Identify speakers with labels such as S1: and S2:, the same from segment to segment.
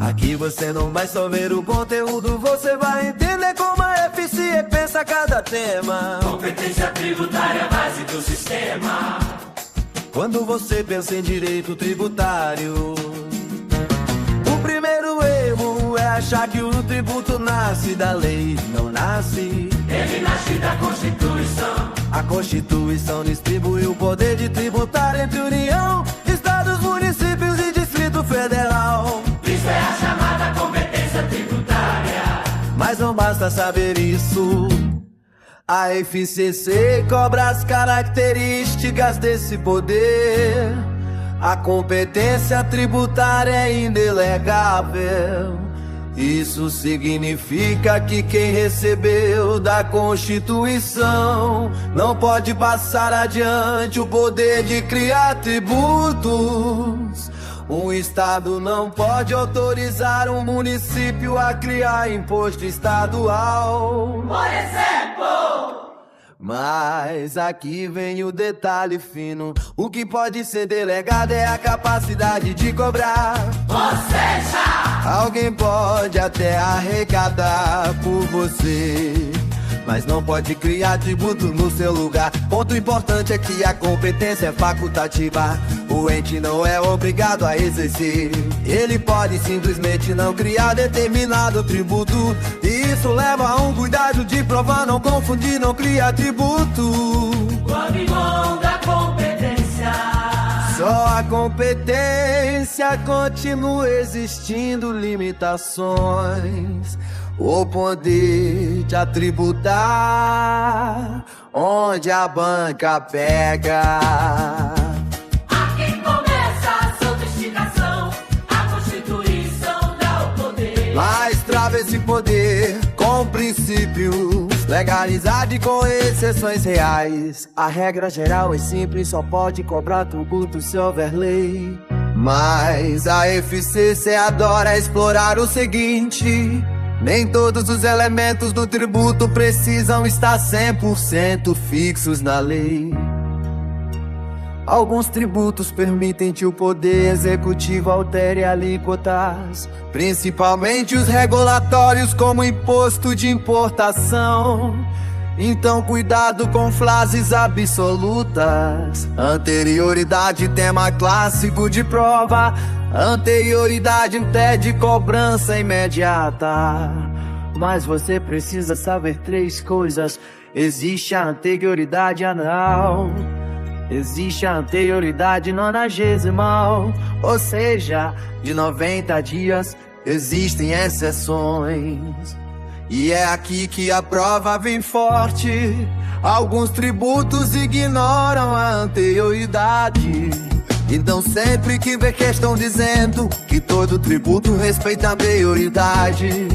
S1: Aqui você não vai só ver o conteúdo, você vai entender como a FCE pensa cada tema.
S2: Competência tributária, é a base do sistema.
S1: Quando você pensa em direito tributário, o primeiro erro é achar que o tributo nasce da lei. Não nasce.
S2: Ele nasce da Constituição.
S1: A Constituição distribui o poder de tributar entre União, Estados, municípios e Distrito Federal.
S2: Isso é a chamada competência tributária.
S1: Mas não basta saber isso. A FCC cobra as características desse poder. A competência tributária é indelegável. Isso significa que quem recebeu da Constituição não pode passar adiante o poder de criar tributos. Um estado não pode autorizar um município a criar imposto estadual,
S2: por exemplo.
S1: Mas aqui vem o detalhe fino. O que pode ser delegado é a capacidade de cobrar.
S2: Ou seja,
S1: alguém pode até arrecadar por você, mas não pode criar tributo no seu lugar. Ponto importante é que a competência é facultativa. O ente não é obrigado a exercer. Ele pode simplesmente não criar determinado tributo. E isso leva a um cuidado de provar, não confundir, não criar tributo.
S2: quando em mão da competência.
S1: Só a competência continua existindo limitações. O poder de tributar onde a banca pega.
S2: Aqui começa a sofisticação. A Constituição dá o poder.
S1: Mas trava esse poder com princípios, legalizado e com exceções reais. A regra geral é simples, só pode cobrar tributo se houver lei. Mas a FCC adora explorar o seguinte: nem todos os elementos do tributo precisam estar 100% fixos na lei. Alguns tributos permitem que o poder executivo altere alíquotas, principalmente os regulatórios como imposto de importação. Então cuidado com frases absolutas. Anterioridade, tema clássico de prova. Anterioridade impede cobrança imediata. Mas você precisa saber 3 coisas. Existe a anterioridade anal, existe a anterioridade nonagesimal, ou seja, de 90 dias. Existem exceções. E é aqui que a prova vem forte. Alguns tributos ignoram a anterioridade. Então sempre que vê que estão dizendo que todo tributo respeita a anterioridade,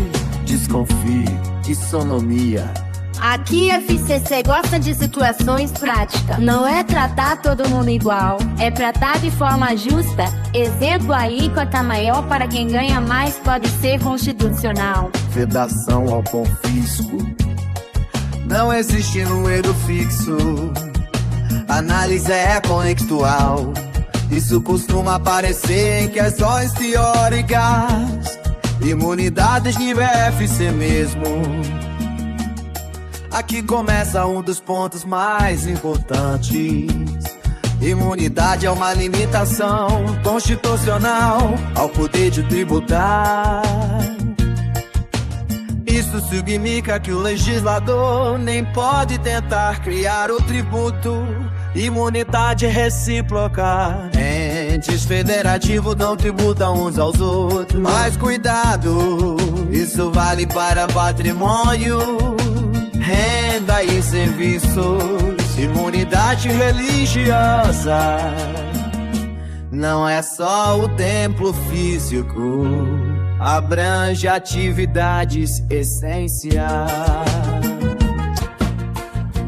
S1: desconfie de sonomia.
S3: Aqui a FCC gosta de situações práticas. Não é tratar todo mundo igual, é tratar de forma justa. Exemplo, a alíquota maior para quem ganha mais pode ser constitucional.
S1: Vedação ao confisco. Não existe número fixo. Análise é contextual. Isso costuma aparecer em questões teóricas. Imunidades nível FC mesmo. Aqui começa um dos pontos mais importantes. Imunidade é uma limitação constitucional ao poder de tributar. Isso significa que o legislador nem pode tentar criar o tributo. Imunidade recíproca. Entes federativos não tributam uns aos outros. Mas cuidado, isso vale para patrimônio, renda e serviços. Imunidade religiosa não é só o templo físico, abrange atividades essenciais.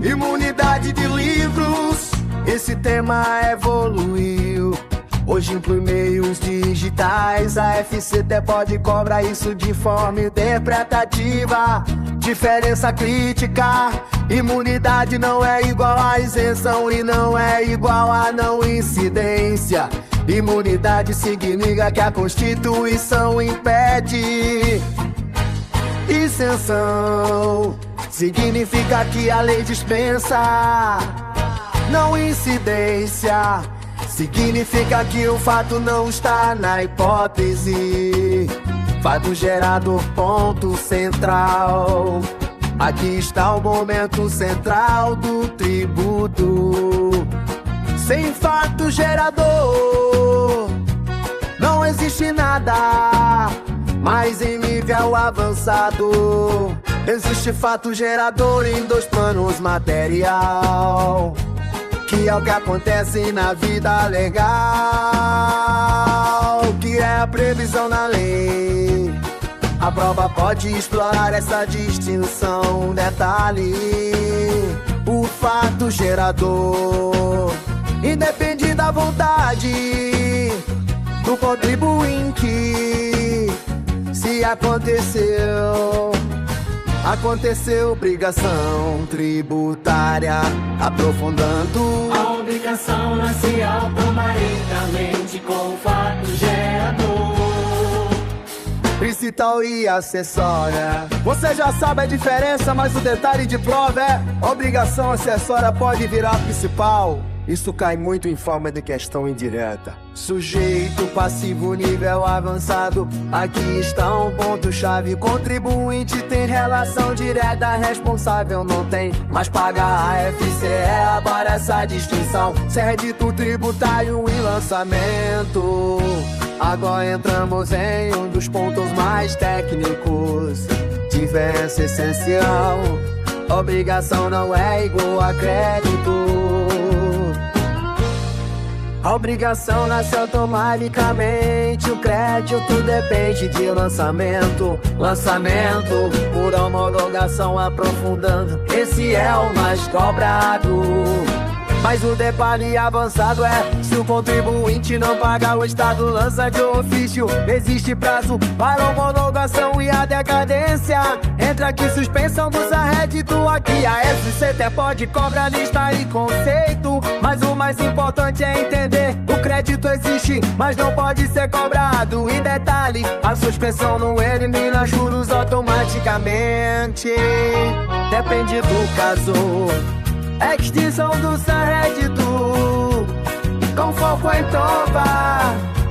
S1: Imunidade de livros, esse tema evoluiu. Hoje por meios digitais a FCT pode cobrar isso de forma interpretativa. Diferença crítica, imunidade não é igual a isenção e não é igual a não incidência. Imunidade significa que a Constituição impede. Isenção significa que a lei dispensa. Não incidência significa que o fato não está na hipótese. Fato gerador, ponto central. Aqui está o momento central do tributo. Sem fato gerador não existe nada. Mas em nível avançado existe fato gerador em dois planos: material, que é o que acontece na vida legal, que é a previsão na lei. A prova pode explorar essa distinção. Detalhe: o fato gerador independe da vontade do contribuinte. Se aconteceu obrigação tributária. Aprofundando,
S2: A obrigação nasce automaticamente com o fato gerador.
S1: principal e acessória. Você já sabe a diferença, mas o detalhe de prova é: obrigação acessória pode virar principal. Isso cai muito em forma de questão indireta. Sujeito passivo nível avançado. Aqui está um ponto-chave. Contribuinte tem relação direta, responsável não tem, mas paga a FCE. Agora essa distinção: crédito tributário e lançamento. Agora entramos em um dos pontos mais técnicos. Diferença essencial: obrigação não é igual a crédito. A obrigação nasce automaticamente, o crédito depende de lançamento. Lançamento por homologação. Aprofundando, esse é o mais cobrado. Mas o detalhe avançado é: se o contribuinte não paga, o Estado lança de ofício. Existe prazo para homologação e a decadência. Entra aqui suspensão do arrédito. Aqui a FCT pode cobrar lista e conceito. Mas o mais importante é entender: o crédito existe, mas não pode ser cobrado. E detalhe: a suspensão não elimina juros automaticamente. Depende do caso. Extinção do crédito com foco em prova.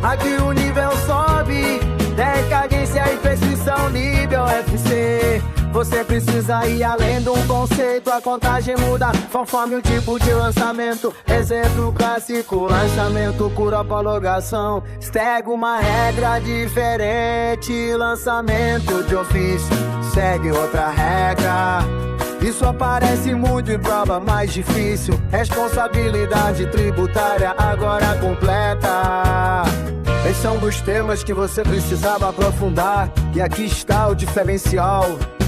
S1: Aqui o nível sobe. Decadência e prescrição nível FC. Você precisa ir além do conceito. A contagem muda conforme o tipo de lançamento. Exemplo clássico: lançamento por homologação segue uma regra diferente. Lançamento de ofício segue outra regra. Isso aparece muito em prova mais difícil. Responsabilidade tributária agora completa. Esse é um dos temas que você precisava aprofundar. E aqui está o diferencial.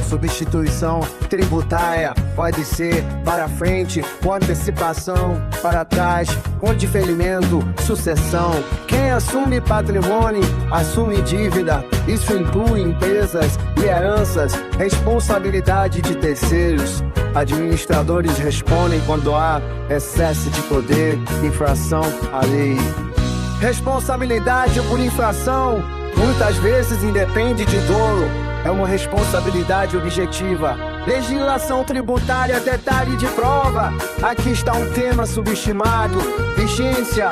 S1: Substituição tributária pode ser para frente, com antecipação, para trás, com diferimento, sucessão. Quem assume patrimônio, assume dívida. Isso inclui empresas e heranças. Responsabilidade de terceiros. Administradores respondem quando há excesso de poder, infração à lei. Responsabilidade por infração muitas vezes independe de dolo. É uma responsabilidade objetiva. Legislação tributária, detalhe de prova. Aqui está um tema subestimado: vigência.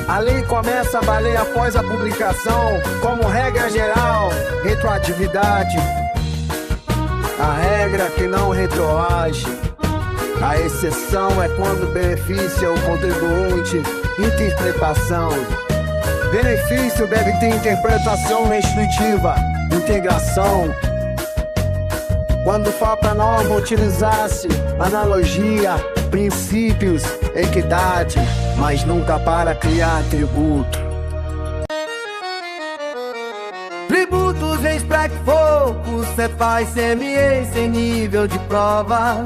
S1: A lei começa a valer após a publicação. Como regra geral, retroatividade. A regra que não retroage. A exceção é quando beneficia o contribuinte. Interpretação. Benefício deve ter interpretação restritiva. Integração. Quando falta norma, utilizar-se analogia, princípios, equidade, mas nunca para criar tributo. Tributos em SPREC Foco, Cefaz, CME sem nível de prova.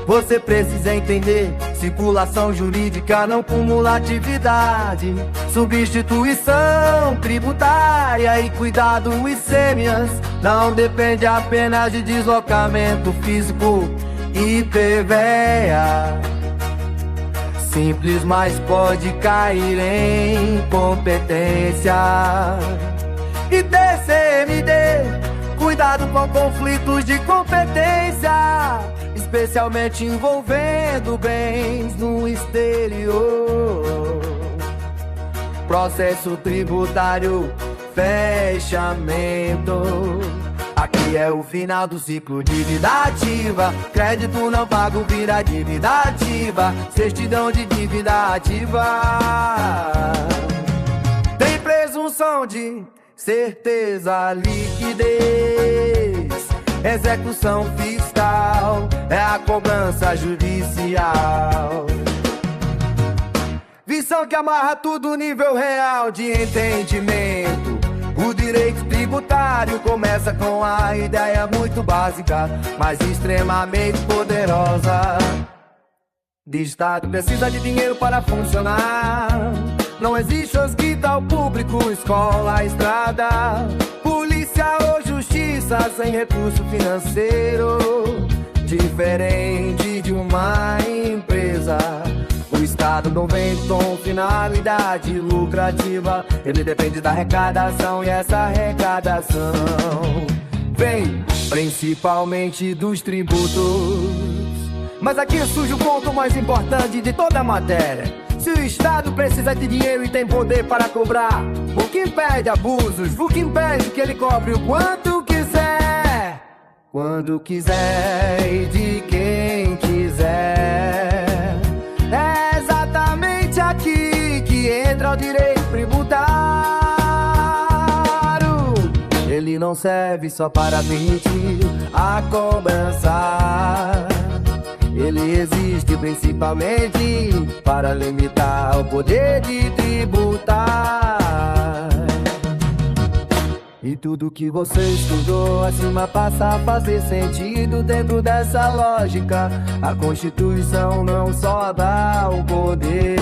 S1: Você precisa entender: Circulação jurídica, não cumulatividade, substituição tributária e cuidado ICMS. Não depende apenas de deslocamento físico e PVA. Simples, mas pode cair em competência. E TCMD, cuidado com conflitos de competência, especialmente envolvendo bens no exterior. Processo tributário, fechamento. Aqui é o final do ciclo, dívida ativa. Crédito não pago vira dívida ativa. Certidão de dívida ativa. Tem presunção de certeza, liquidez. Execução fiscal é a cobrança judicial. Visão que amarra tudo nível real de entendimento. O direito tributário começa com a ideia muito básica, mas extremamente poderosa. De Estado precisa de dinheiro para funcionar. Não existe hospital público, escola, estrada, polícia ou justiça sem recurso financeiro. Diferente de uma empresa, o Estado não vem com finalidade lucrativa. Ele depende da arrecadação e essa arrecadação vem principalmente dos tributos. Mas aqui surge o ponto mais importante de toda a matéria. Se o Estado precisa de dinheiro e tem poder para cobrar, o que impede abusos? O que impede que ele cobre o quanto quiser, quando quiser e de quem quiser? É exatamente aqui que entra o direito tributário. Ele não serve só para permitir a cobrança. Ele existe principalmente para limitar o poder de tributar. E tudo que você estudou acima passa a fazer sentido dentro dessa lógica. A Constituição não só dá o poder,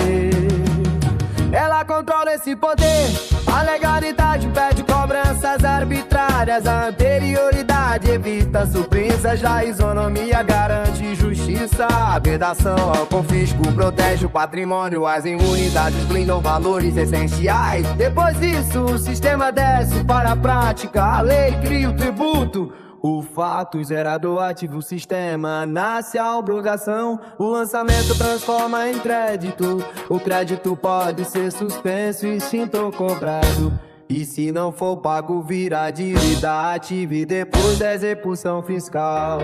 S1: ela controla esse poder. A legalidade impede cobranças arbitrárias. A anterioridade evita surpresas. Já a isonomia garante justiça. A vedação ao confisco protege o patrimônio. As imunidades blindam valores essenciais. Depois disso o sistema desce para a prática. A lei cria o tributo. O fato gerador ativa o sistema, nasce a obrigação, o lançamento transforma em crédito. O crédito pode ser suspenso, extinto ou cobrado. E se não for pago, vira dívida ativa e depois da execução fiscal.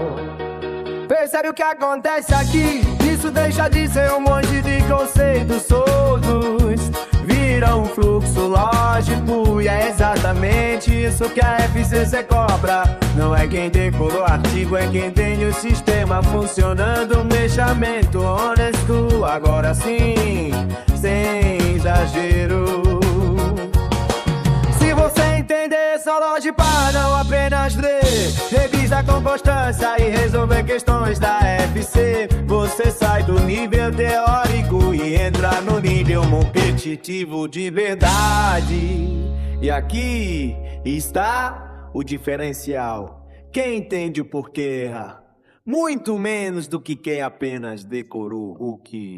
S1: Percebe o que acontece aqui? Isso deixa de ser um monte de conceitos soltos, vira um fluxo lógico. E é exatamente isso que a FCC cobra. Não é quem decorou o artigo, é quem tem o sistema funcionando. Um fechamento honesto, agora sim, sem exagero. Se você entender só lógica, não apenas ler, revisa com constância e resolver questões da FC. Você sai do nível teórico e entra no nível competitivo de verdade. E aqui está o diferencial. Quem entende o porquê erra muito menos do que quem apenas decorou o que